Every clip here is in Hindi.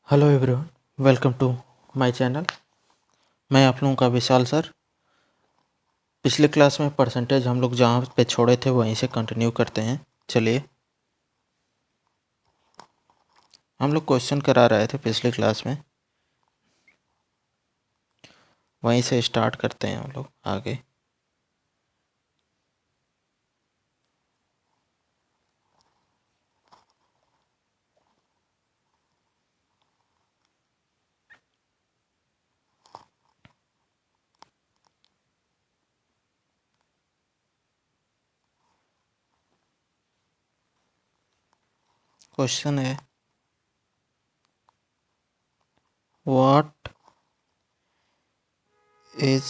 Hello everyone, welcome to my channel. मैं आप लोगों का विशाल सर। पिछले क्लास में परसेंटेज हम लोग जहाँ पे छोड़े थे वहीं से कंटिन्यू करते हैं। चलिए, हम लोग क्वेश्चन करा रहे थे पिछले क्लास में, वहीं से स्टार्ट करते हैं हम लोग आगे। क्वेश्चन है, व्हाट इज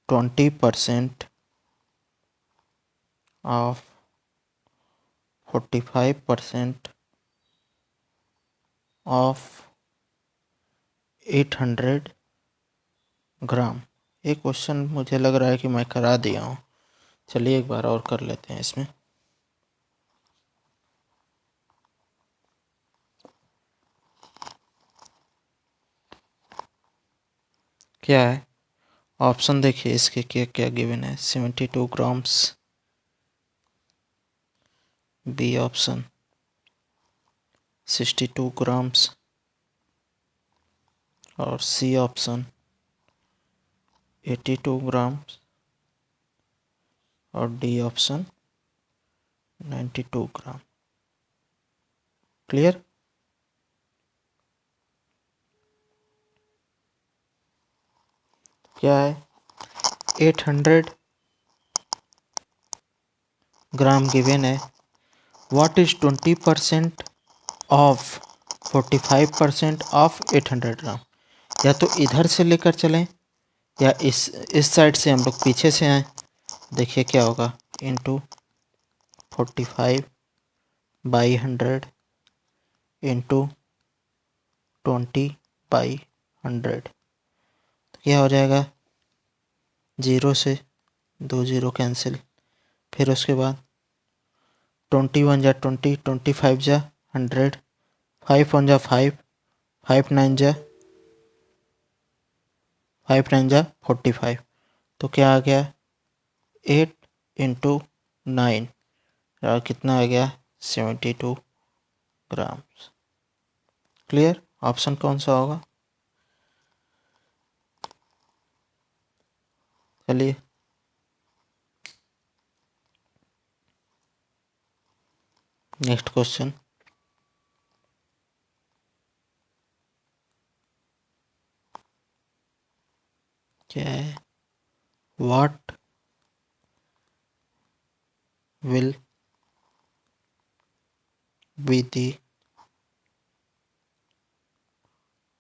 20% ऑफ 45% ऑफ 800 ग्राम। ये क्वेश्चन मुझे लग रहा है कि मैं करा दिया हूँ। चलिए एक बार और कर लेते हैं इसमें। क्या है ऑप्शन, देखिए इसके क्या क्या गिवन है। 72 ग्राम्स बी ऑप्शन, 62 ग्राम्स और सी ऑप्शन 82 ग्राम्स और डी ऑप्शन 92 ग्राम। क्लियर? क्या है, 800 ग्राम गिवन है। व्हाट इज 20% ऑफ 45% ऑफ 800 ग्राम। या तो इधर से लेकर चलें या इस साइड से हम लोग पीछे से आए। देखिए क्या होगा, इंटू 45/100 इंटू 20/100। तो क्या हो जाएगा, 0 से 2 0 कैंसिल। फिर उसके बाद 21 जा 20, 25 जा 100, 5 1 जा 5, 5 9 जा 45। तो क्या आ गया, 8 इंटू 9 और कितना आ गया, 72 ग्राम। क्लियर? ऑप्शन कौन सा होगा? चलिए नेक्स्ट क्वेश्चन। क्या है, what will be the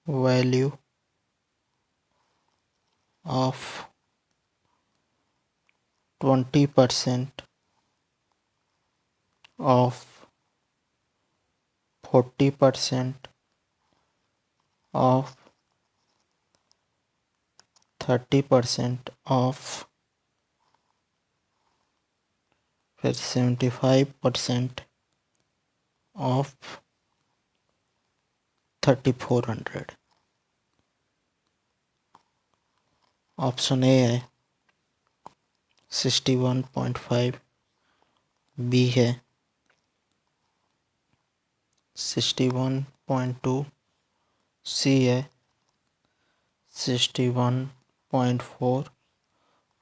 value of 20% of 40% of 30% of फिर 75% ऑफ 3400। ऑप्शन ए है 61.5, बी है 61.2, सी है 61.4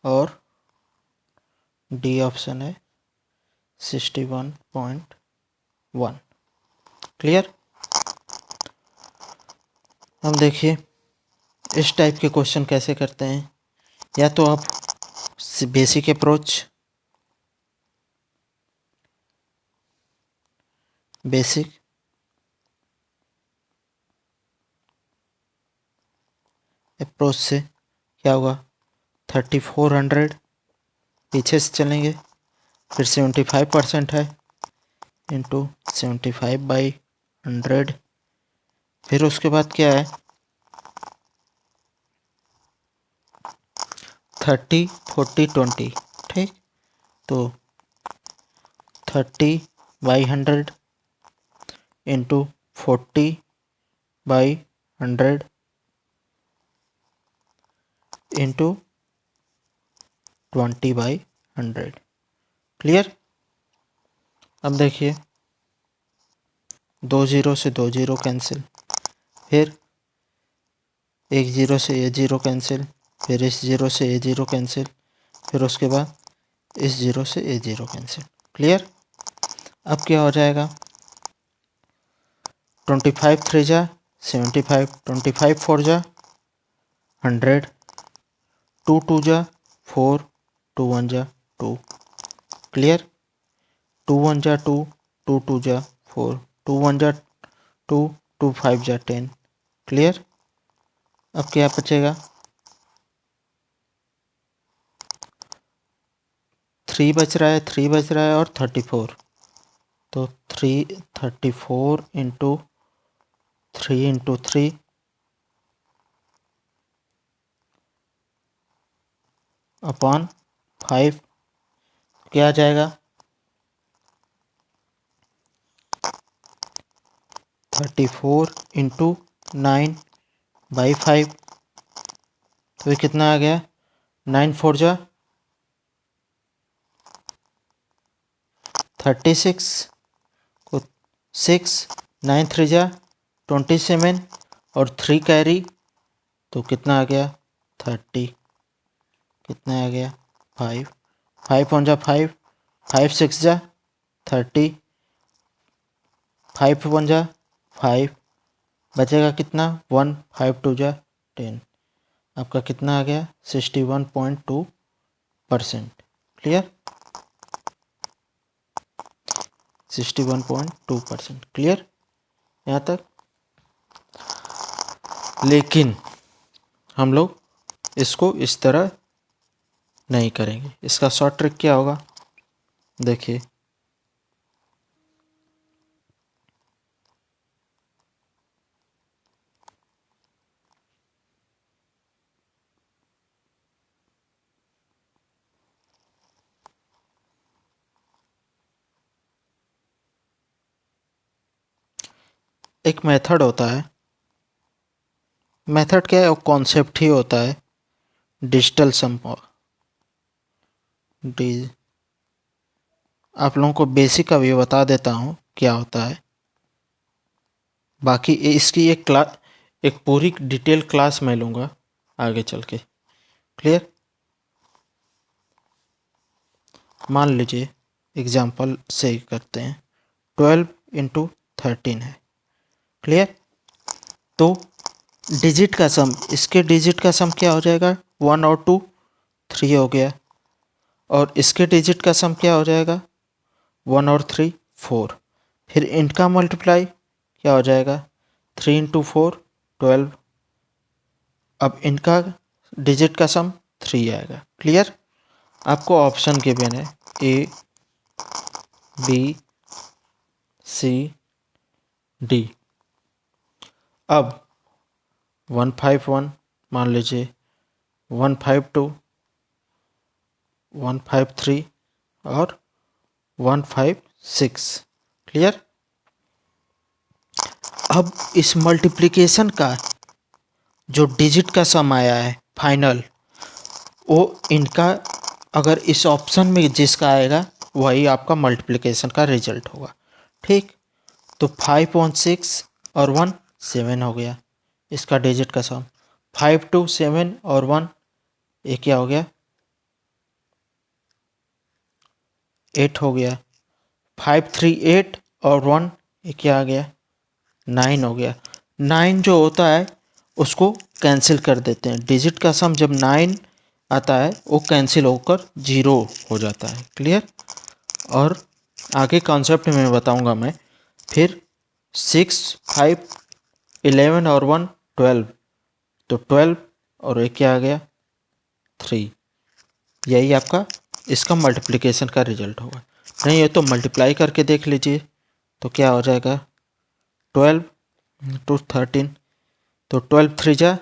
और डी ऑप्शन है 61.1। क्लियर? अब देखिए इस टाइप के क्वेश्चन कैसे करते हैं। या तो आप बेसिक अप्रोच, से क्या होगा, 3400 पीछे से चलेंगे, फिर 75% है इंटू 75/100। फिर उसके बाद क्या है, 30 40 20। ठीक, तो 30/100 इंटू 40/100 इंटू 20/100। क्लियर। अब देखिए, 2 जीरो से 2 जीरो कैंसिल, फिर 1 जीरो से ये जीरो कैंसिल, फिर इस जीरो से ये जीरो कैंसिल, फिर उसके बाद इस जीरो से ये जीरो कैंसिल। क्लियर। अब क्या हो जाएगा, 25 3 जा 75, 25 4 जा 100, 2 2 जा 4, 2 1 जा 2। क्लियर। 2 1 जा 2, 2 2 जा 4, 2 1 जा 2, 2 5 जा 10। क्लियर। अब क्या बचेगा, 3 बच रहा है, 3 बच रहा है और 34। तो 34 इंटू 3 इंटू 3 अपॉन 5 क्या आ जाएगा, 34 इंटू 9/5। तो ये कितना आ गया, 9 4 जा 36 को 6, 9 3 जा 27 और 3 कैरी, तो कितना आ गया 30। कितना आ गया 5, 5 1 जा 5, 5 6 जा 30, 5 1 जा 5, बचेगा कितना 1, 5 2 जा 10। आपका कितना आ गया 61.2%। क्लियर। 61.2%। क्लियर यहाँ तक। लेकिन हम लोग इसको इस तरह नहीं करेंगे। इसका शॉर्ट ट्रिक क्या होगा, देखिए, एक मेथड होता है, मेथड क्या है, वो कॉन्सेप्ट ही होता है डिजिटल सम। आप लोगों को बेसिक अभी बता देता हूँ क्या होता है, बाकी इसकी एक पूरी डिटेल क्लास मैं लूँगा आगे चल के। क्लियर। मान लीजिए एग्जाम्पल से करते हैं, 12 इंटू 13 है। क्लियर। तो डिजिट का सम, इसके डिजिट का सम क्या हो जाएगा, 1 और 2 3 हो गया, और इसके डिजिट का सम क्या हो जाएगा 1 और 3 4। फिर इनका मल्टीप्लाई क्या हो जाएगा 3 इंटू 4 12। अब इनका डिजिट का सम 3 आएगा। क्लियर। आपको ऑप्शन गिवन है A B C D। अब 151 मान लीजिए, 152 153 और 156। क्लियर। अब इस मल्टीप्लिकेशन का जो डिजिट का सम आया है फाइनल, वो इनका अगर इस ऑप्शन में जिसका आएगा वही आपका मल्टीप्लिकेशन का रिजल्ट होगा। ठीक। तो 5 1 6 और 1 7 हो गया इसका डिजिट का सम। 5 2 7 और 1 ये क्या हो गया 8 हो गया। 5 3 8 और 1 ये क्या आ गया 9 हो गया। 9 जो होता है उसको कैंसिल कर देते हैं, डिजिट का सम जब 9 आता है वो कैंसिल होकर 0 हो जाता है। क्लियर। और आगे कॉन्सेप्ट में बताऊंगा मैं। फिर 6 5 11 और 1 12, तो 12 और एक क्या आ गया 3। यही आपका इसका मल्टीप्लिकेशन का रिजल्ट होगा। नहीं है तो मल्टीप्लाई करके देख लीजिए, तो क्या हो जाएगा 12 टू 13, तो 12 3 जा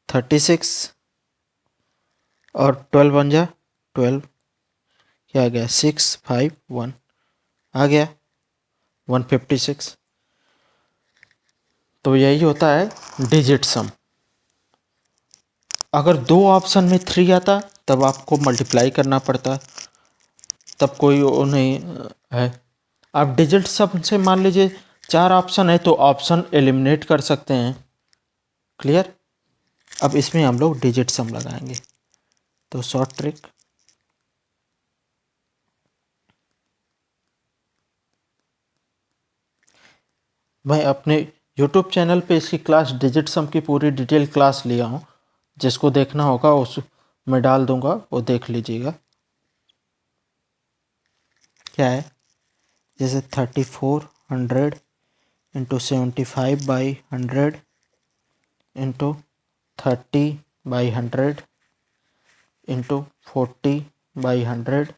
36 और 12 1 जा 12, क्या आ गया 6 5 1 आ गया 156। तो यही होता है डिजिट सम। अगर दो ऑप्शन में 3 आता तब आपको मल्टीप्लाई करना पड़ता, तब कोई वो नहीं है। आप डिजिट सम से मान लीजिए 4 ऑप्शन है तो ऑप्शन एलिमिनेट कर सकते हैं। क्लियर। अब इसमें हम लोग डिजिट सम लगाएंगे। तो शॉर्ट ट्रिक, मैं अपने यूट्यूब चैनल पे इसकी क्लास डिजिट सम की पूरी डिटेल क्लास लिया हूँ, जिसको देखना होगा उस मैं डाल दूंगा, वो देख लीजिएगा। क्या है, जैसे 3400 into 75/100 into 30/100 into 40/100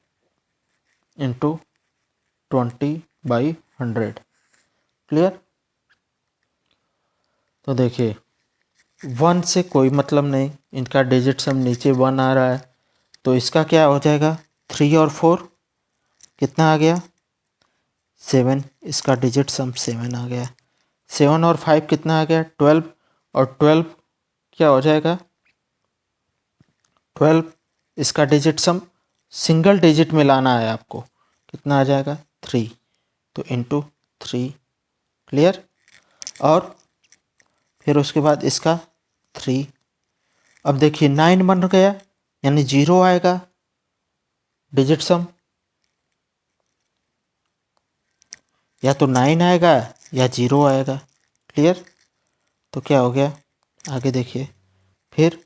into 20/100। Clear. तो देखिए 1 से कोई मतलब नहीं, इनका डिजिट सम नीचे 1 आ रहा है, तो इसका क्या हो जाएगा, 3 और 4 कितना आ गया, 7। इसका डिजिट सम 7 आ गया। 7 और 5 कितना आ गया, 12। और 12 क्या हो जाएगा, 12। इसका डिजिट सम सिंगल डिजिट में लाना है आपको, कितना आ जाएगा, 3। तो इंटू 3। क्लियर। और फिर उसके बाद इसका 3। अब देखिए 9 बन गया, यानी 0 आएगा डिजिट सम, या तो 9 आएगा या 0 आएगा। क्लियर। तो क्या हो गया, आगे देखिए, फिर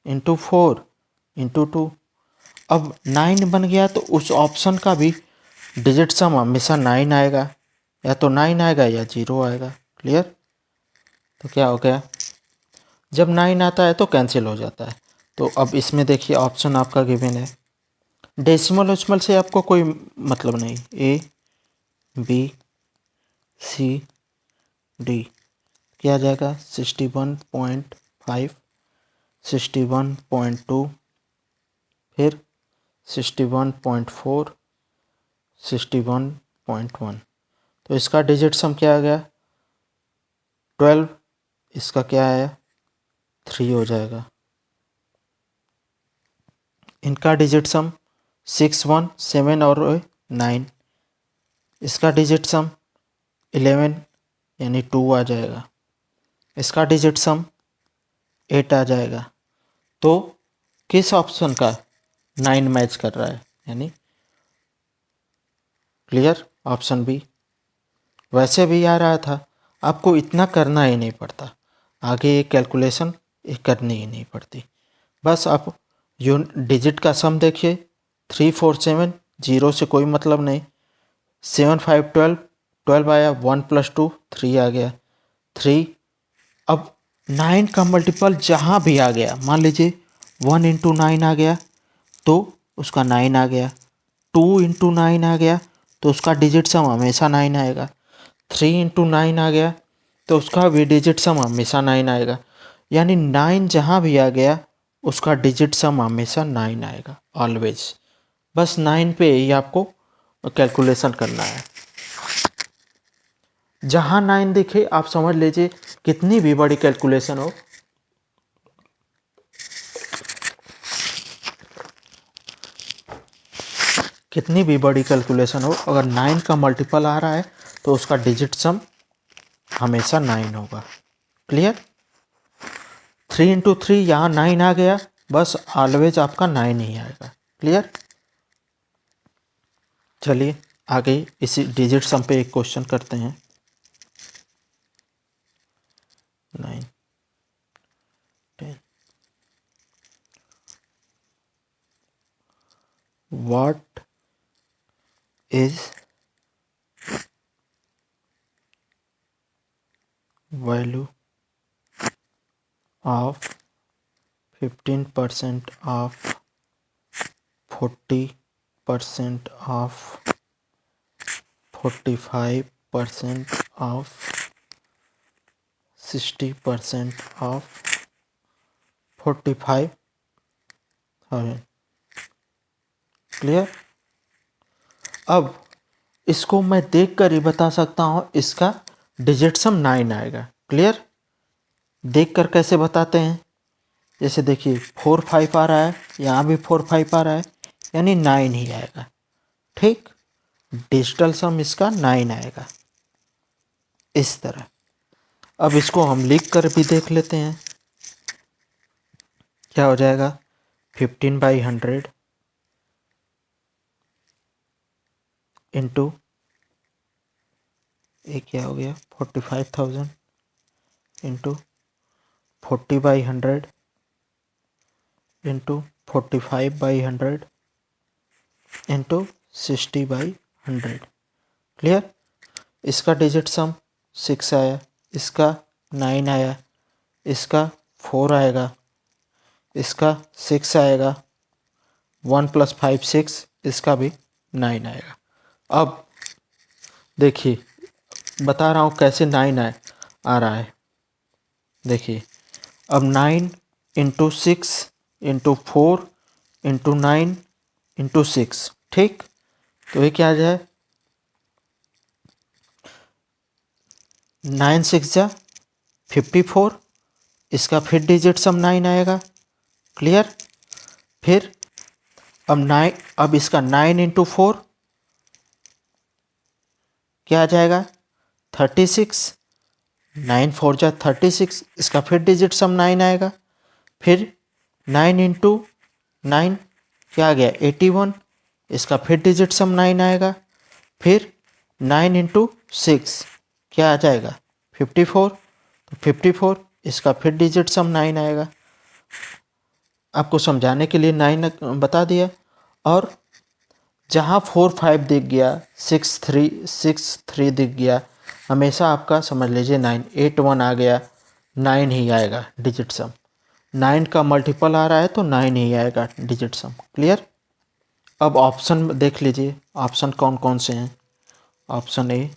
इंटू 4 इंटू 2। अब 9 बन गया तो उस ऑप्शन का भी डिजिट सम हमेशा 9 आएगा, या तो 9 आएगा या 0 आएगा। क्लियर। तो क्या हो गया, जब 9 आता है तो कैंसिल हो जाता है। तो अब इसमें देखिए ऑप्शन आपका गिवन है, डेसिमल उस्मल से आपको कोई मतलब नहीं, ए बी सी डी। क्या आ जाएगा, 61.5, 61.2, फिर 61.4, 61.1। तो इसका डिजिट सम क्या आ गया, 12। इसका क्या आया, 3 हो जाएगा। इनका डिजिट सम 6, 1, 7 और 9। इसका डिजिट सम 11 यानी 2 आ जाएगा। इसका डिजिट सम 8 आ जाएगा। तो किस ऑप्शन का 9 मैच कर रहा है, यानी क्लियर, ऑप्शन बी। वैसे भी आ रहा था, आपको इतना करना ही नहीं पड़ता, आगे ये कैलकुलेशन करनी ही नहीं पड़ती। बस आप डिजिट का सम देखिए, 3, 4, 7, 0 से कोई मतलब नहीं, 7, 5, 12, 12 आया, 1 + 2 3 आ गया, 3। अब 9 का मल्टीपल जहाँ भी आ गया, मान लीजिए 1 × 9 आ गया तो उसका 9 आ गया, 2 × 9 आ गया तो उसका डिजिट सम हमेशा 9 आएगा, 3 × 9 आ गया तो उसका भी डिजिट सम हमेशा 9 आएगा। यानी 9 जहाँ भी आ गया उसका डिजिट सम हमेशा 9 आएगा, ऑलवेज। बस 9 पे ही आपको कैलकुलेशन करना है। जहाँ 9 दिखे आप समझ लीजिए, कितनी भी बड़ी कैलकुलेशन हो, कितनी भी बड़ी कैलकुलेशन हो, अगर 9 का मल्टीपल आ रहा है तो उसका डिजिट सम हमेशा 9 होगा। क्लियर। 3 × 3 यहाँ 9 आ गया, बस ऑलवेज आपका 9 ही आएगा। क्लियर। चलिए आगे इसी डिजिट सम पे एक क्वेश्चन करते हैं। 9, 10। What is value of 15% of 40% of 45% of 60% of 45। Clear. अब इसको मैं देख कर ही बता सकता हूँ, इसका डिजिट सम 9 आएगा। क्लियर? देख कर कैसे बताते हैं, जैसे देखिए 4 5 आ रहा है, यहाँ भी 4 5 आ रहा है, यानी 9 ही आएगा। ठीक, डिजिटल सम इसका 9 आएगा इस तरह। अब इसको हम लिख कर भी देख लेते हैं, क्या हो जाएगा 15/100 इंटू, ये क्या हो गया 45,000 इंटू 40/100 इंटू 45/100 इंटू 60/100। क्लियर? इसका डिजिट सम 6 आया, इसका 9 आया, इसका 4 आएगा, इसका 6 आएगा, 1 + 5 6, इसका भी 9 आएगा। अब देखिए बता रहा हूँ कैसे 9 आ रहा है। देखिए अब 9 इंटू 6 इंटू 4 इंटू 9 इंटू 6, ठीक, तो ये क्या आ जाए 9 6 जा 54, इसका फिर डिजिट सम 9 आएगा। क्लियर? फिर अब इसका 9 इंटू 4 क्या आ जाएगा 36, 9 4 जा 36, इसका फिर डिजिट सम 9 आएगा। फिर 9 इंटू 9 क्या आ गया 81, इसका फिर डिजिट सम 9 आएगा। फिर 9 इंटू 6 क्या आ जाएगा 54, तो 54, इसका फिर डिजिट सम 9 आएगा। आपको समझाने के लिए 9 बता दिया। और जहाँ 4 5 दिख गया, 6 3 दिख गया, हमेशा आपका समझ लीजिए 9 8 1 आ गया, 9 ही आएगा डिजिट सम। 9 का मल्टीपल आ रहा है तो 9 ही आएगा डिजिट सम। क्लियर? अब ऑप्शन देख लीजिए, ऑप्शन कौन कौन से हैं। Option A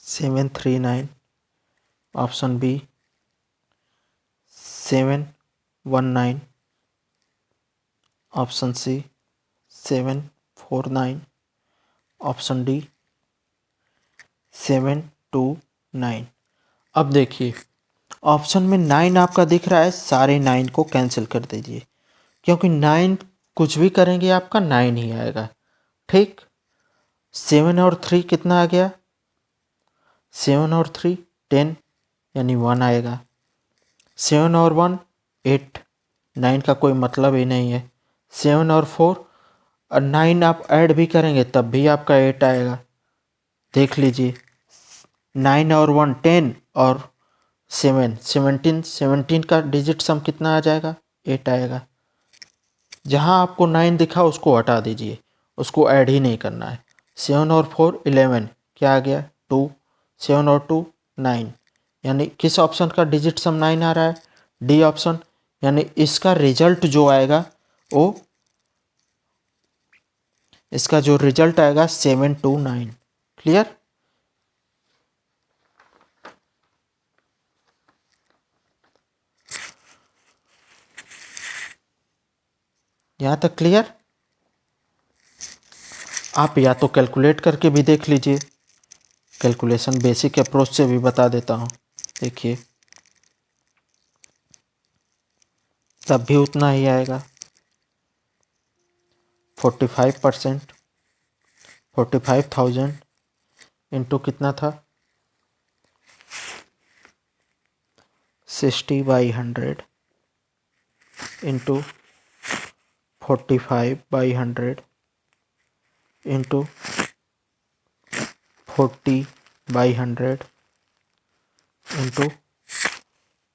739, option B 719, option C 749, option D 729। अब देखिए ऑप्शन में 9 आपका दिख रहा है, सारे 9 को कैंसिल कर दीजिए, क्योंकि 9 कुछ भी करेंगे आपका 9 ही आएगा। ठीक, 7 और 3 कितना आ गया 7 और 3 10, यानी 1 आएगा। 7 और 1 8, 9 का कोई मतलब ही नहीं है। 7 और 4 और 9 आप ऐड भी करेंगे तब भी आपका 8 आएगा। देख लीजिए 9 और 1 10 और 7 17, 17 का डिजिट सम कितना आ जाएगा 8 आएगा। जहाँ आपको 9 दिखा उसको हटा दीजिए, उसको ऐड ही नहीं करना है। 7 और 4 11, क्या आ गया 2, 7 और 2 9, यानी किस ऑप्शन का डिजिट सम 9 आ रहा है डी ऑप्शन, यानी इसका रिजल्ट जो आएगा वो इसका जो रिजल्ट आएगा 729। क्लियर? यहाँ तक क्लियर? आप या तो कैलकुलेट करके भी देख लीजिए, कैलकुलेशन बेसिक अप्रोच से भी बता देता हूँ। देखिए तब भी उतना ही आएगा। 45%, 45,000 इंटू कितना था 60/100 इंटू 45/100 इंटू 40/100 इंटू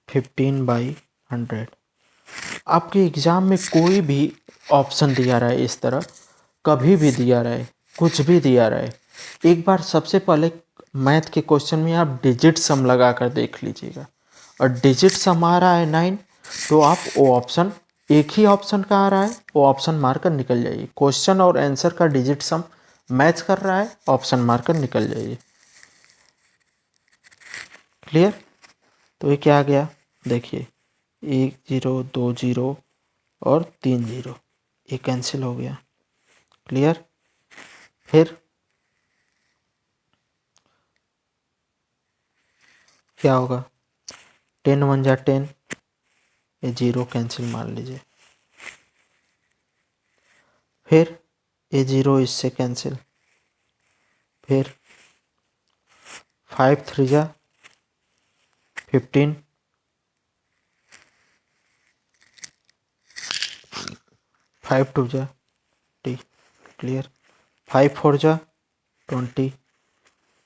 15/100। आपके एग्ज़ाम में कोई भी ऑप्शन दिया रहा है इस तरह, कभी भी दिया रहा है, कुछ भी दिया रहा है, एक बार सबसे पहले मैथ के क्वेश्चन में आप डिजिट सम लगा कर देख लीजिएगा। और डिजिट सम आ रहा है 9, तो आप वो ऑप्शन, एक ही ऑप्शन का आ रहा है वो ऑप्शन मारकर निकल जाइए। क्वेश्चन और आंसर का डिजिट सम मैच कर रहा है, ऑप्शन मारकर निकल जाइए। क्लियर? तो ये क्या आ गया देखिए 1 0 2 0 और 3 0, ये कैंसिल हो गया। क्लियर? फिर क्या होगा, 10 1 जा 10, ये 0 कैंसिल मान लीजिए, फिर ये 0 इससे कैंसिल, फिर 5 3 जा 15, 5 2 जा टी, क्लियर, 5 4 जा 20,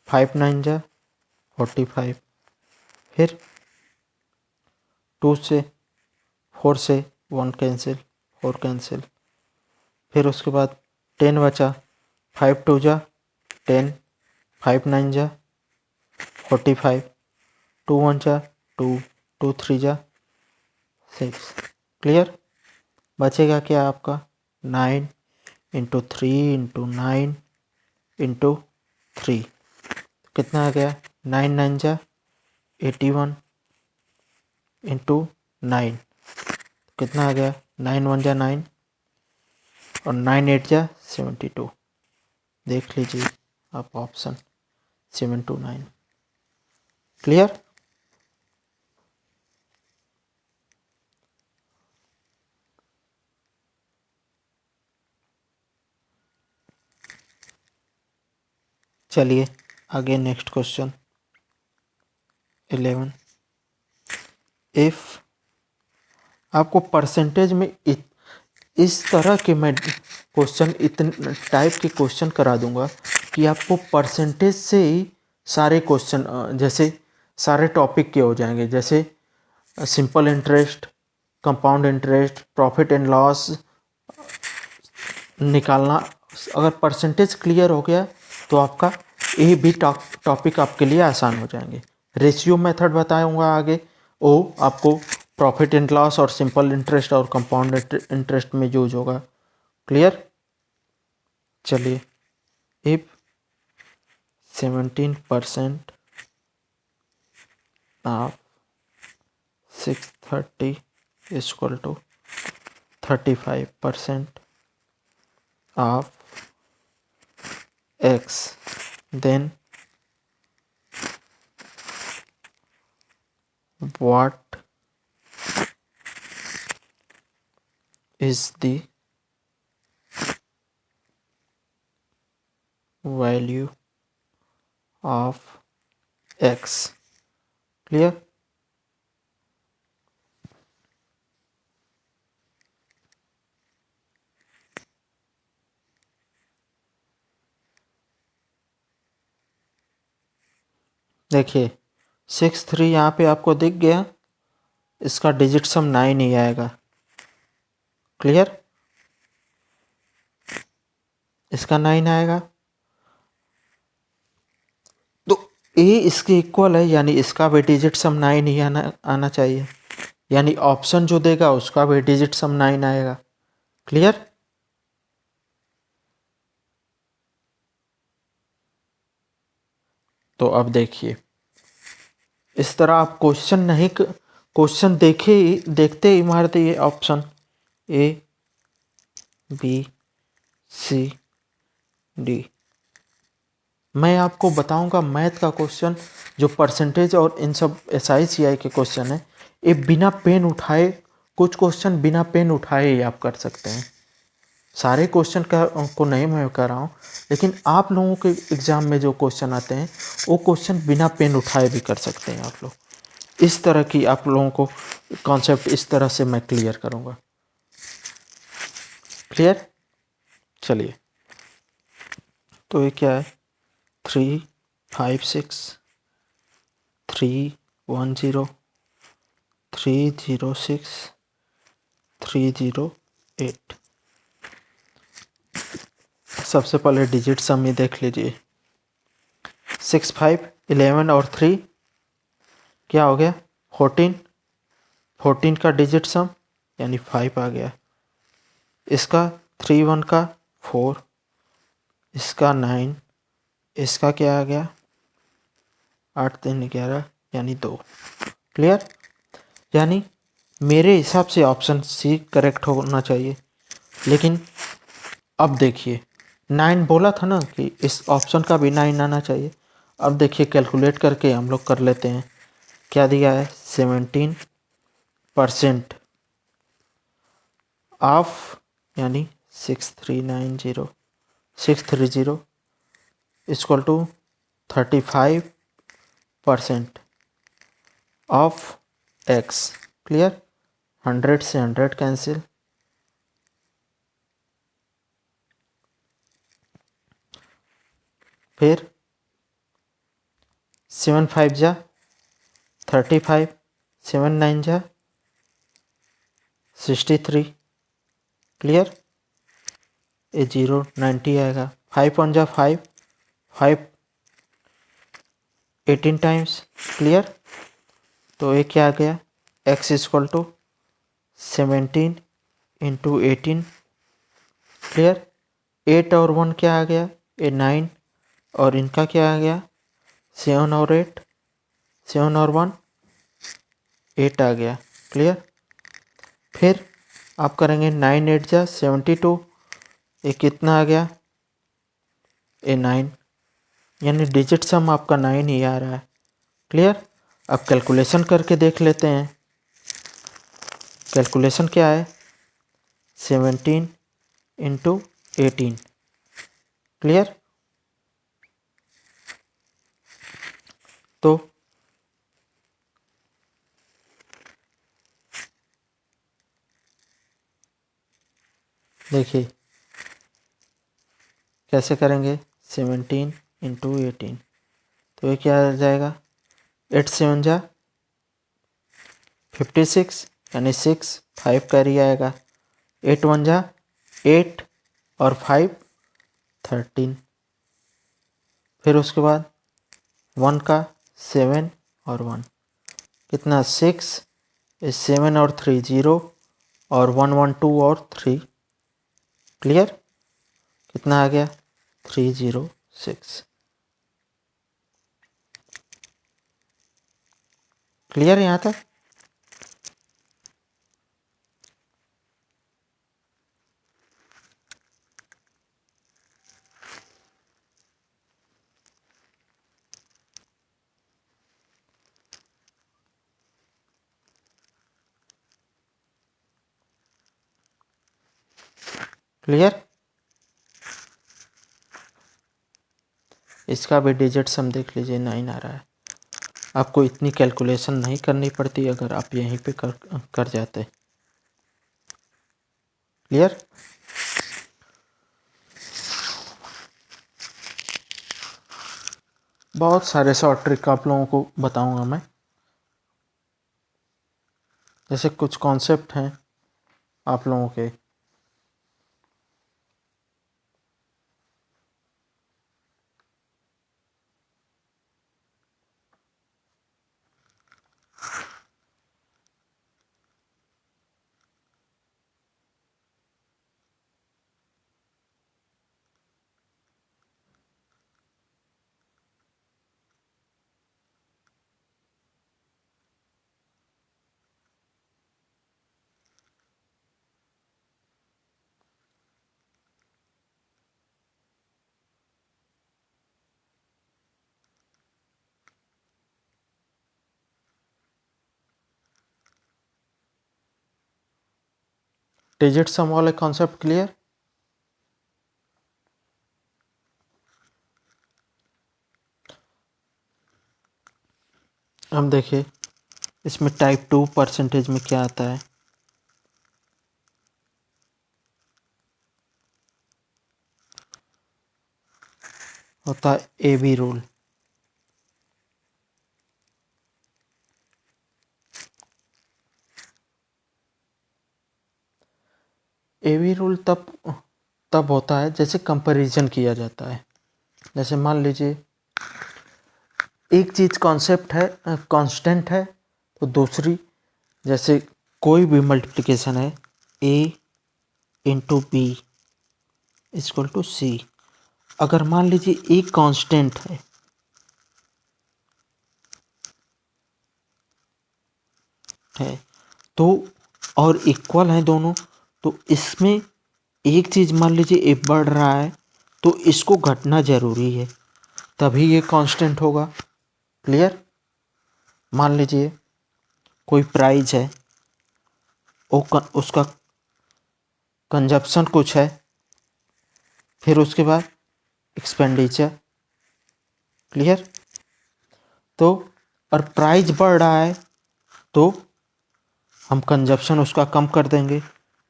5 9 जा 45, फिर 2 से 4 से 1 कैंसिल, 4 कैंसिल, फिर उसके बाद 10 बचा, 5 2 जा 10, 5 9 जा 45, 2 1 जा 2, 2 3 जा 6, क्लियर। बचेगा क्या आपका, 9 इंटू 3 इंटू 9 इंटू 3, कितना आ गया, 9 9 जा 81 इंटू 9, कितना आ गया, 9 1 जा 9 और 9 8 जा 72, देख लीजिए आप ऑप्शन 7 2 9, क्लियर। चलिए आगे नेक्स्ट क्वेश्चन 11, इफ आपको परसेंटेज में इस तरह के मैं क्वेश्चन, इतने टाइप के क्वेश्चन करा दूंगा कि आपको परसेंटेज से ही सारे क्वेश्चन, जैसे सारे टॉपिक के हो जाएंगे, जैसे simple interest, compound interest, profit and loss निकालना। अगर परसेंटेज क्लियर हो गया तो आपका ये भी टॉपिक आपके लिए आसान हो जाएंगे। रेशियो मेथड बताऊंगा आगे, वो आपको प्रॉफिट एंड लॉस और सिंपल इंटरेस्ट और कंपाउंड इंटरेस्ट में यूज होगा, क्लियर। चलिए, if 17% of 630 equal to 35% of x, then what is the value of x, clear। देखिए 6 3 यहाँ पे आपको दिख गया, इसका डिजिट सम 9 ही आएगा, क्लियर, इसका 9 आएगा, तो ए इसके इक्वल है, यानी इसका भी डिजिट सम 9 ही आना चाहिए, यानी ऑप्शन जो देगा उसका भी डिजिट सम 9 आएगा, क्लियर। तो अब देखिए, इस तरह आप क्वेश्चन नहीं, क्वेश्चन देखते ही मार दिए option A B C D. मैं आपको बताऊंगा मैथ का क्वेश्चन, जो परसेंटेज और इन सब SI CI के क्वेश्चन है, ये बिना पेन उठाए, कुछ क्वेश्चन बिना पेन उठाए ही आप कर सकते हैं। सारे क्वेश्चन को नहीं मैं कर रहा हूँ, लेकिन आप लोगों के एग्ज़ाम में जो क्वेश्चन आते हैं वो क्वेश्चन बिना पेन उठाए भी कर सकते हैं आप लोग। इस तरह की आप लोगों को कॉन्सेप्ट इस तरह से मैं क्लियर करूँगा, क्लियर। चलिए, तो ये क्या है, 3 5 6 3 1 0 3 0 6 3 0 8। सबसे पहले डिजिट सम ही देख लीजिए, 6 5 11 और 3 क्या हो गया, 14, 14 का डिजिट सम यानी 5 आ गया, इसका 3 1 का 4, इसका 9, इसका क्या आ गया 8 3 11 यानी 2, क्लियर। यानी मेरे हिसाब से ऑप्शन सी करेक्ट होना चाहिए, लेकिन अब देखिए 9 बोला था ना कि इस ऑप्शन का भी 9 आना चाहिए। अब देखिए कैलकुलेट करके हम लोग कर लेते हैं, क्या दिया है 17% ऑफ, यानी 630 equal to 35% of x. Clear. 100 से 100 कैंसिल, फिर 7 5 जा 35, 7 9 जा 63। क्लियर। ये 0 90 आएगा। 5 1 जा 5, 5 18 टाइम्स। क्लियर। तो ये क्या आ गया, x equal to 17 into 18। Clear. 8 और 1 क्या आ गया, ये 9, और इनका क्या आ गया 7 और 8, 7 और 1 8 आ गया। क्लियर। फिर आप करेंगे 9 8 जा 72, ये कितना आ गया, ये 9, यानी डिजिट सम आपका 9 ही आ रहा है। क्लियर। अब कैलकुलेशन करके देख लेते हैं। कैलकुलेशन क्या है, 17 इंटू 18। क्लियर। तो देखिए कैसे करेंगे, 17 इंटू 18, तो ये क्या आ जाएगा, 8 7 जा 56, यानी 6 5 कैरी आएगा। 8 1 जा 8 और 5 13। फिर उसके बाद 1 का 7 और 1 कितना 6, 7 और 3 0, और 1 1 2 और 3। क्लियर। कितना आ गया 306। क्लियर यहाँ तक। क्लियर। इसका भी डिजिट सम देख लीजिए 9 आ रहा है। आपको इतनी कैलकुलेशन नहीं करनी पड़ती अगर आप यहीं पे कर जाते। क्लियर। बहुत सारे शॉर्ट ट्रिक आप लोगों को बताऊंगा मैं, जैसे कुछ कॉन्सेप्ट हैं आप लोगों के। डिजिट सम वाले कॉन्सेप्ट क्लियर। हम देखिए इसमें टाइप 2 परसेंटेज में क्या आता है, होता है A B rule. A B rule तब होता है जैसे कंपैरिजन किया जाता है। जैसे मान लीजिए एक चीज़ कॉन्सेप्ट है, कांस्टेंट है, तो दूसरी, जैसे कोई भी मल्टीप्लिकेशन है, ए इंटू बी इक्वल टू सी। अगर मान लीजिए एक कांस्टेंट है तो और इक्वल है दोनों, तो इसमें एक चीज़ मान लीजिए ए बढ़ रहा है तो इसको घटना जरूरी है, तभी ये कांस्टेंट होगा। क्लियर। मान लीजिए कोई प्राइस है, उसका कंजप्शन कुछ है, फिर उसके बाद एक्सपेंडिचर। क्लियर? तो और प्राइस बढ़ रहा है तो हम कंजप्शन उसका कम कर देंगे,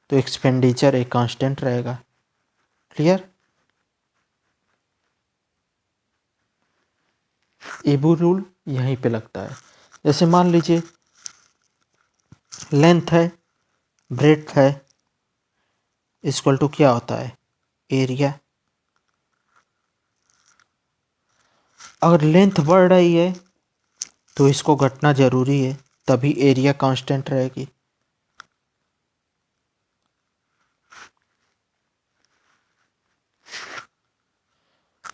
तो एक्सपेंडिचर एक कांस्टेंट रहेगा। क्लियर? एबू रूल यहीं पे लगता है। जैसे मान लीजिए लेंथ है, ब्रेड्थ है, इक्वल टू क्या होता है, एरिया। अगर लेंथ बढ़ रही है तो इसको घटना जरूरी है, तभी एरिया कांस्टेंट रहेगी।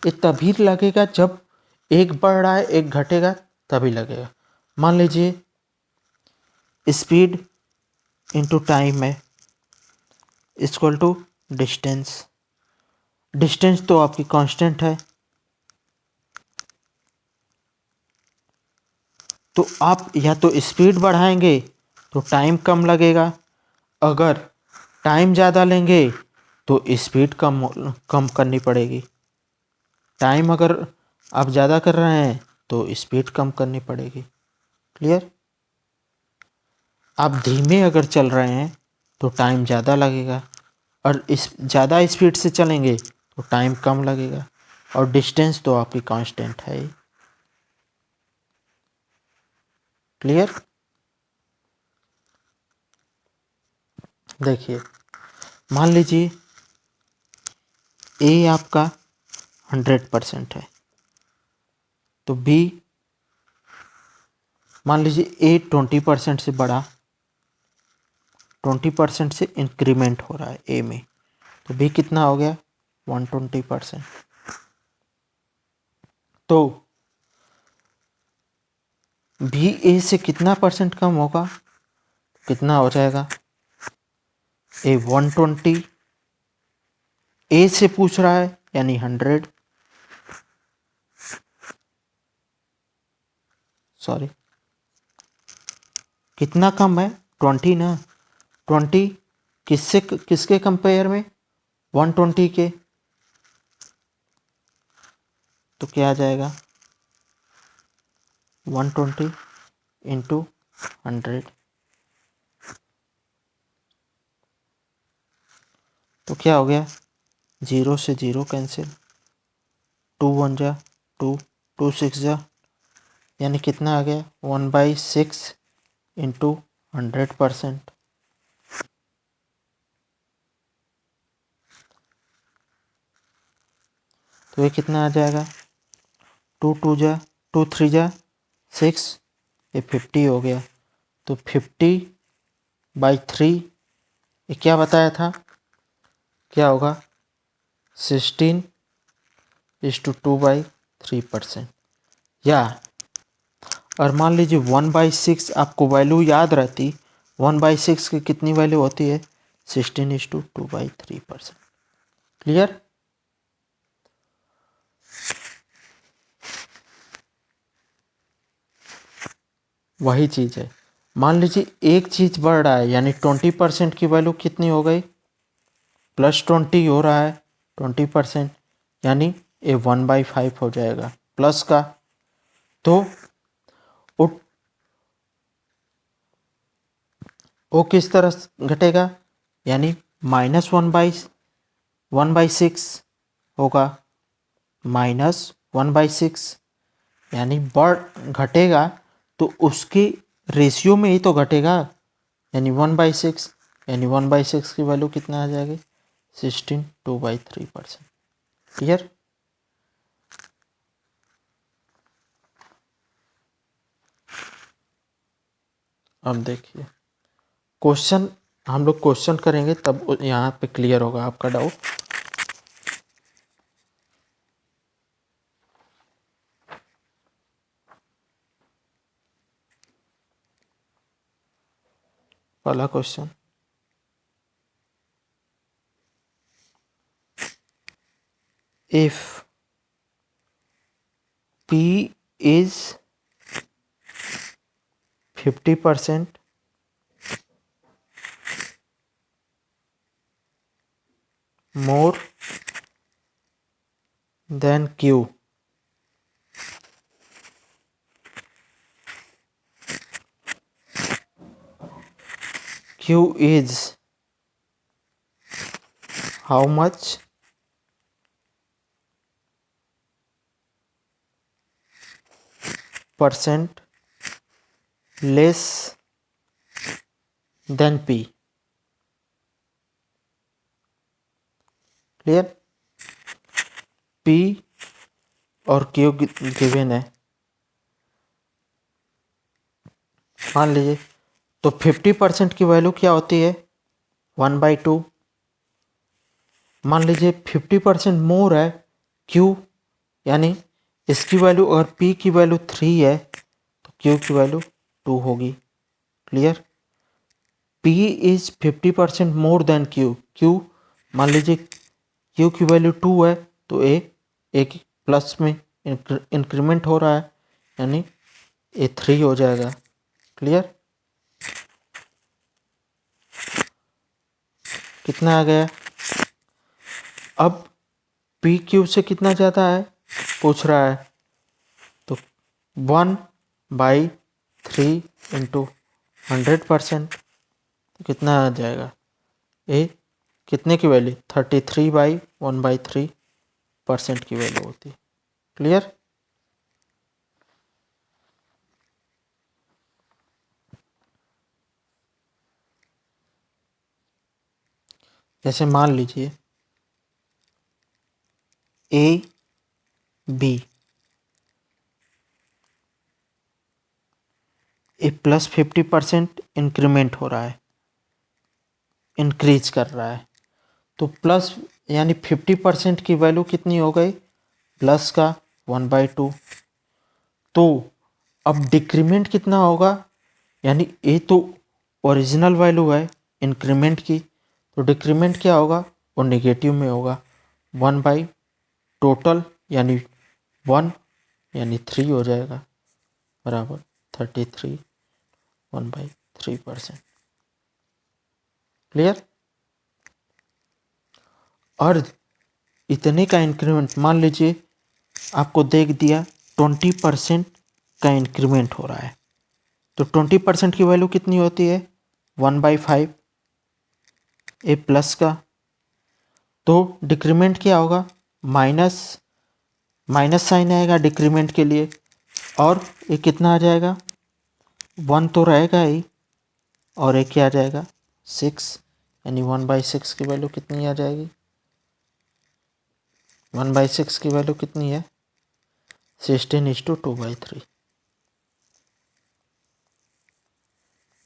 ये तभी लगेगा जब एक बढ़ रहा है एक घटेगा, तभी लगेगा। मान लीजिए स्पीड इनटू टाइम है इक्वल टू डिस्टेंस। डिस्टेंस तो आपकी कांस्टेंट है, तो आप या तो स्पीड बढ़ाएंगे तो टाइम कम लगेगा, अगर टाइम ज़्यादा लेंगे तो स्पीड कम कम करनी पड़ेगी। टाइम अगर आप ज़्यादा कर रहे हैं तो स्पीड कम करनी पड़ेगी। क्लियर? आप धीमे अगर चल रहे हैं तो टाइम ज़्यादा लगेगा, और इस ज़्यादा स्पीड से चलेंगे तो टाइम कम लगेगा, और डिस्टेंस तो आपकी कांस्टेंट है ही। क्लियर? देखिए मान लीजिए ए आपका 100% है, तो बी मान लीजिए ए 20% से बढ़ा, 20% से इंक्रीमेंट हो रहा है ए में, तो बी कितना हो गया, 120%। तो बी ए से कितना परसेंट कम होगा, कितना हो जाएगा, ए 120, ए से पूछ रहा है यानी 100, सॉरी कितना कम है, 20 ना, 20 किससे किसके कंपेयर में, 120 के, तो क्या आ जाएगा 120 इंटू 100, तो क्या हो गया, 0 से 0 कैंसिल, 2 1 जा 2, 2 6 जा, यानी कितना आ गया 1/6 इंटू 100%। तो ये कितना आ जाएगा, 2 2 जा 2 3 जा 6, ये 50 हो गया। तो 50/3, ये क्या बताया था, क्या होगा 16:2/3%। या और मान लीजिए 1/6 आपको वैल्यू याद रहती, 1/6 की कितनी वैल्यू होती है, 16:2/3%। क्लियर? वही चीज़ है, मान लीजिए एक चीज़ बढ़ रहा है यानी 20% की वैल्यू कितनी हो गई, +20 हो रहा है 20%, यानी ये 1/5 हो जाएगा प्लस का। तो वो वो किस तरह घटेगा, यानी -1/6 होगा, -1/6, यानी बढ़ घटेगा तो उसके रेशियो में ही तो घटेगा, यानी 1/6, यानी 1/6 की वैल्यू कितना आ जाएगी, 16/2/3%। क्लियर? अब देखिए क्वेश्चन, हम लोग क्वेश्चन करेंगे तब यहाँ पे क्लियर होगा आपका डाउट। पहला question, if P is 50% more than Q. Q is how much percent less than P. Clear? P और Q गिवन है, मान लीजिए। तो 50% की वैल्यू क्या होती है? 1/2। मान लीजिए 50% मोर है Q, यानी इसकी वैल्यू अगर P की वैल्यू 3 है तो Q की वैल्यू 2 होगी। Clear? P is 50% more than Q। Q मान लीजिए Q की वैल्यू 2 है तो एक प्लस में इंक्रीमेंट हो रहा है, यानी ये 3 हो जाएगा। क्लियर? कितना आ गया? अब P Q से कितना ज़्यादा है पूछ रहा है, तो 1/3 इंटू 100%, तो कितना आ जाएगा? ये कितने की वैल्यू? 33/1/3% की वैल्यू होती है। क्लियर? जैसे मान लीजिए A B A plus 50% increment हो रहा है, इंक्रीज कर रहा है। तो प्लस यानी 50% की वैल्यू कितनी हो गई? प्लस का 1/2। तो अब डिक्रीमेंट कितना होगा? यानी ये तो ओरिजिनल वैल्यू है इंक्रीमेंट की, तो डिक्रीमेंट क्या होगा? वो नेगेटिव में होगा। 1 टोटल यानी 1 यानी 3 हो जाएगा, बराबर 33 1/3%। क्लियर? और इतने का इंक्रीमेंट मान लीजिए आपको देख दिया 20% का इंक्रीमेंट हो रहा है, तो 20% की वैल्यू कितनी होती है? 1/5 ए प्लस का। तो डिक्रीमेंट क्या होगा? माइनस माइनस साइन आएगा डिक्रीमेंट के लिए, और ये कितना आ जाएगा? 1 तो रहेगा ही, और एक क्या आ जाएगा? 6, यानी 1/6 की वैल्यू कितनी आ जाएगी? 1/6 की वैल्यू कितनी है? 16:2/3।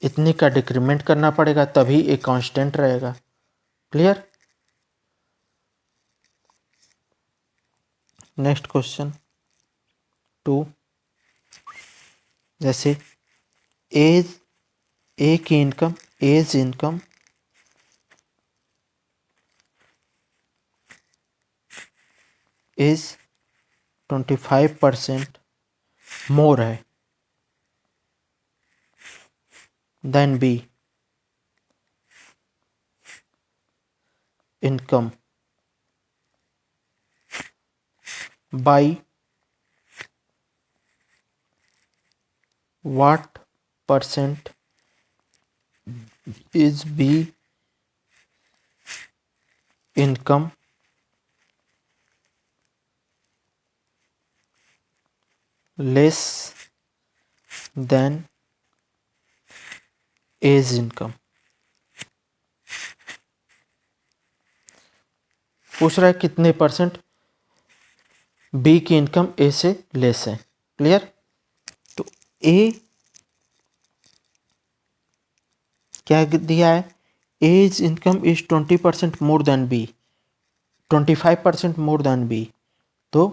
इतने का डिक्रीमेंट करना पड़ेगा, तभी एक कांस्टेंट रहेगा। क्लियर? Next question 2। जैसे एज ए की income A's income is 25% more है than B income by what percent is B income less than A's income? पूछ रहा है कितने परसेंट बी की इनकम ए से लेस है। क्लियर? तो ए क्या दिया है? A's income is 20% more than B, 25% more than B, तो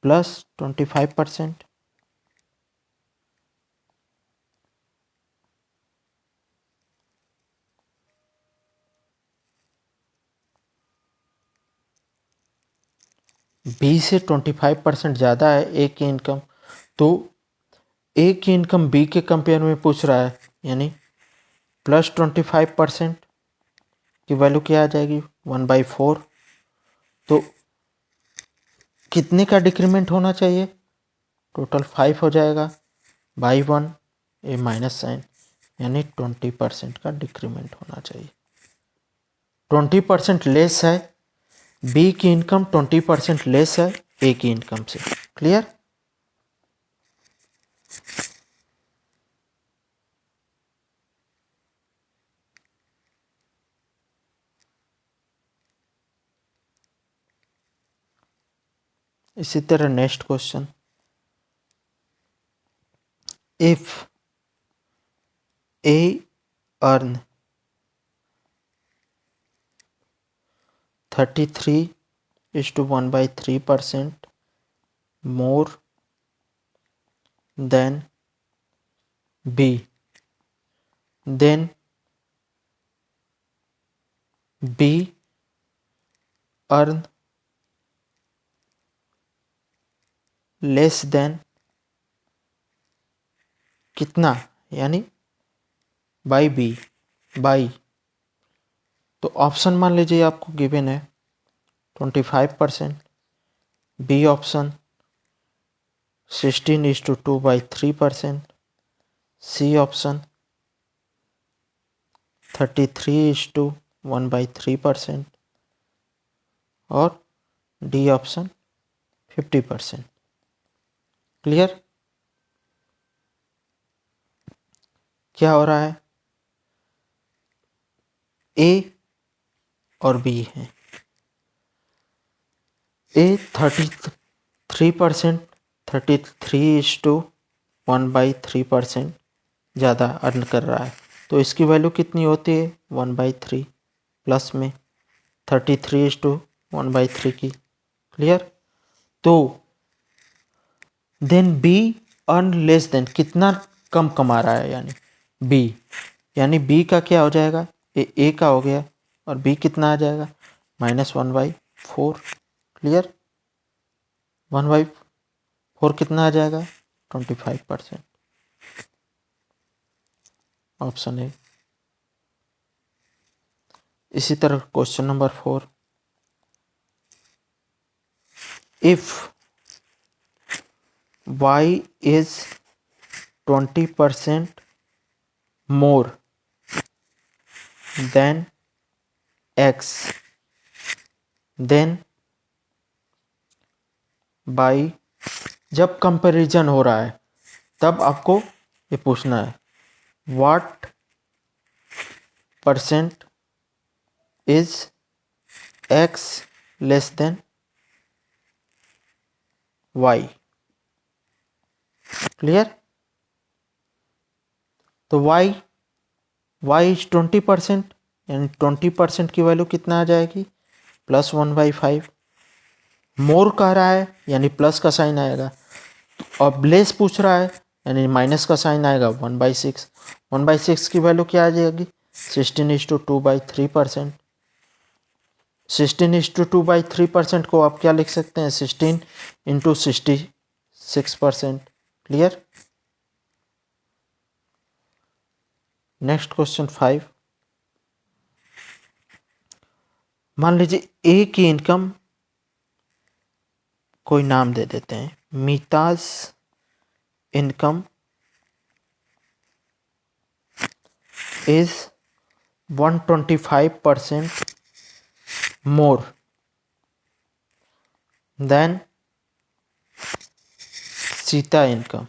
प्लस 25%। बी से 25% ज़्यादा है ए की इनकम, तो ए की इनकम बी के कंपेयर में पूछ रहा है, यानी +25% की वैल्यू क्या आ जाएगी 1/4। तो कितने का डिक्रीमेंट होना चाहिए, टोटल 5 हो जाएगा, बाई 1 ए माइनस साइन, यानी 20% का डिक्रीमेंट होना चाहिए। 20% लेस है, बी की इनकम 20% लेस है ए की इनकम से। क्लियर? इसी तरह next question, if A earn 33:1/3% more than B, then B earn less than कितना, यानी बाई बी, बाई, तो ऑप्शन मान लीजिए आपको गिवन है 25%, बी ऑप्शन 16:2/3%, सी ऑप्शन 33:1/3% और डी ऑप्शन 50%। क्लियर? क्या हो रहा है, ए और बी है, ए 33%, 33:1/3% ज़्यादा अर्न कर रहा है, तो इसकी वैल्यू कितनी होती है 1/3 प्लस में 33:1/3 की। क्लियर? तो then B earn less than, कितना कम कमा रहा है, यानी बी, यानी बी का क्या हो जाएगा, ए का हो गया, और बी कितना आ जाएगा -1/4। क्लियर? 1/4 कितना आ जाएगा 25%। Option A. इसी तरह question number 4, if y is 20% more than x, then by, जब कंपैरिजन हो रहा है तब आपको ये पूछना है, what percent is x less than y। Clear? तो y इज 20%, यानी 20% की वैल्यू कितना आ जाएगी +1/5। मोर कह रहा है यानी प्लस का साइन आएगा, और लेस पूछ रहा है यानी माइनस का साइन आएगा 1/6। 1/6 की वैल्यू क्या आ जाएगी 16:2/3%। 16:2/3% को आप क्या लिख सकते हैं 16 × 66%। क्लियर? नेक्स्ट क्वेश्चन 5, मान लीजिए ए की इनकम कोई नाम दे देते हैं, Meeta's income is 125% more than Sita income.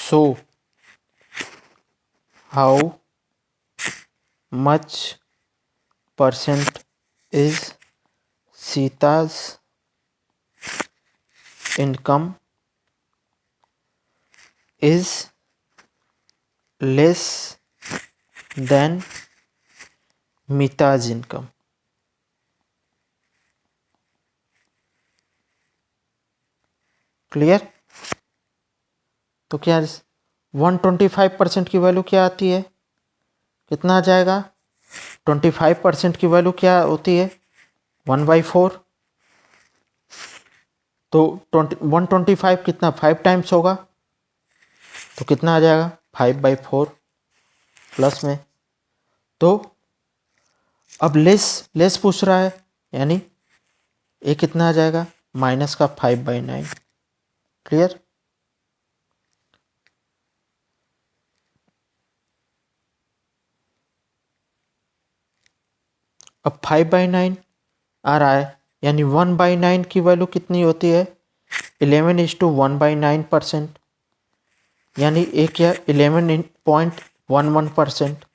So how much percent is Sita's income is less than Mita's income? Clear? तो क्या 125% की वैल्यू क्या आती है, कितना आ जाएगा, 25% की वैल्यू क्या होती है 1/4, तो 125 कितना 5 टाइम्स होगा, तो कितना आ जाएगा 5/4 प्लस में। तो अब लेस पूछ रहा है, यानी ये कितना आ जाएगा माइनस का 5/9। क्लियर। अब 5/9 आ रहा है, यानी 1/9 की वैल्यू कितनी होती है 11:1/9%, यानी एक या 11.11%,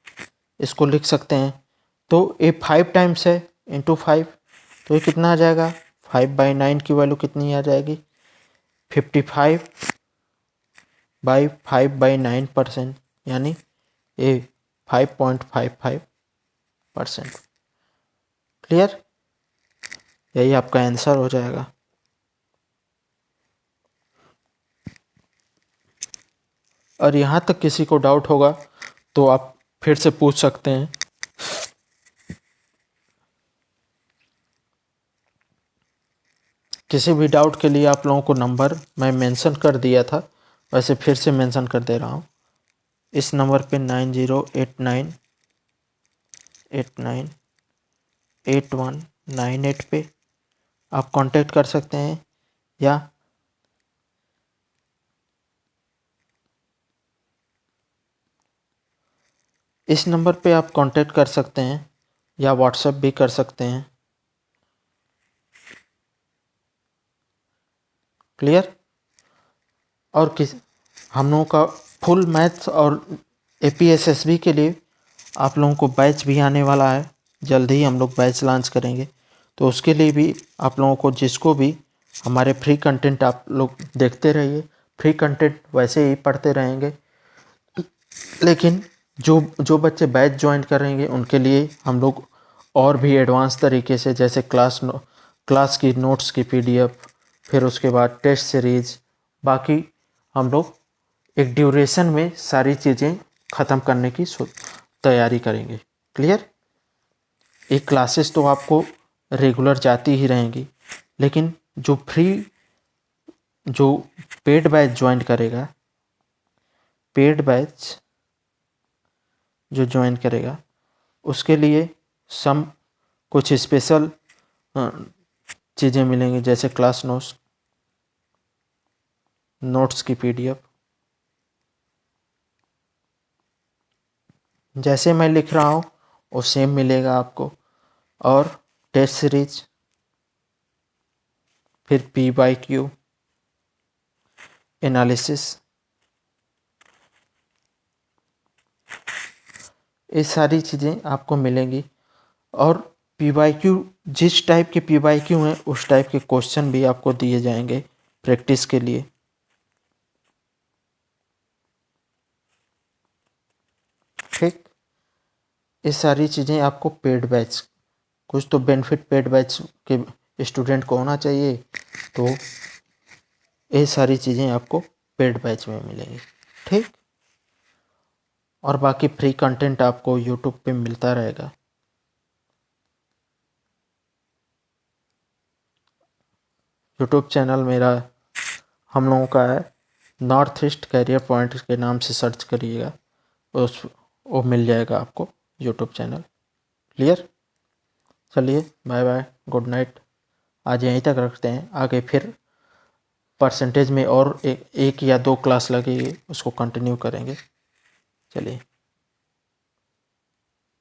इसको लिख सकते हैं। तो ये 5 टाइम्स है इंटू 5, तो ये कितना आ जाएगा 5/9 की वैल्यू कितनी आ जाएगी 55/5/9%, यानी ये 5.55%। क्लियर, यही आपका आंसर हो जाएगा। और यहाँ तक किसी को डाउट होगा तो आप फिर से पूछ सकते हैं। किसी भी डाउट के लिए आप लोगों को नंबर मैं मेंशन कर दिया था, वैसे फिर से मेंशन कर दे रहा हूँ। इस नंबर पे 9089898198 पे आप कांटेक्ट कर सकते हैं, या इस नंबर पे आप कांटेक्ट कर सकते हैं, या व्हाट्सएप भी कर सकते हैं। क्लियर। और किस हम लोगों का फुल मैथ्स और APSSB के लिए आप लोगों को बैच भी आने वाला है, जल्द ही हम लोग बैच लॉन्च करेंगे। तो उसके लिए भी आप लोगों को, जिसको भी हमारे फ्री कंटेंट आप लोग देखते रहिए, फ्री कंटेंट वैसे ही पढ़ते रहेंगे, लेकिन जो जो बच्चे बैच ज्वाइन करेंगे उनके लिए हम लोग और भी एडवांस तरीके से, जैसे क्लास की नोट्स की PDF, फिर उसके बाद टेस्ट सीरीज, बाकी हम लोग एक ड्यूरेशन में सारी चीज़ें ख़त्म करने की तैयारी करेंगे। क्लियर। एक क्लासेस तो आपको रेगुलर जाती ही रहेंगी, लेकिन जो पेड बैच ज्वाइन करेगा, पेड बैच जो ज्वाइन करेगा उसके लिए कुछ स्पेशल चीज़ें मिलेंगी, जैसे क्लास नोट्स की PDF, जैसे मैं लिख रहा हूँ वो सेम मिलेगा आपको, और टेस्ट सीरीज, फिर PYQ एनालिसिस, ये सारी चीज़ें आपको मिलेंगी। और PYQ, जिस टाइप के PYQ हैं उस टाइप के क्वेश्चन भी आपको दिए जाएंगे प्रैक्टिस के लिए। ठीक, ये सारी चीज़ें आपको पेड बैच, कुछ तो बेनिफिट पेड बैच के स्टूडेंट को होना चाहिए, तो ये सारी चीज़ें आपको पेड बैच में मिलेंगी। ठीक, और बाकी फ्री कंटेंट आपको यूट्यूब पे मिलता रहेगा। यूट्यूब चैनल मेरा हम लोगों का है, नॉर्थ ईस्ट कैरियर पॉइंट के नाम से सर्च करिएगा, वो मिल जाएगा आपको यूट्यूब चैनल। क्लियर। चलिए, बाय बाय, गुड नाइट। आज यहीं तक रखते हैं, आगे फिर परसेंटेज में और एक या दो क्लास लगेगी, उसको कंटिन्यू करेंगे। चलिए।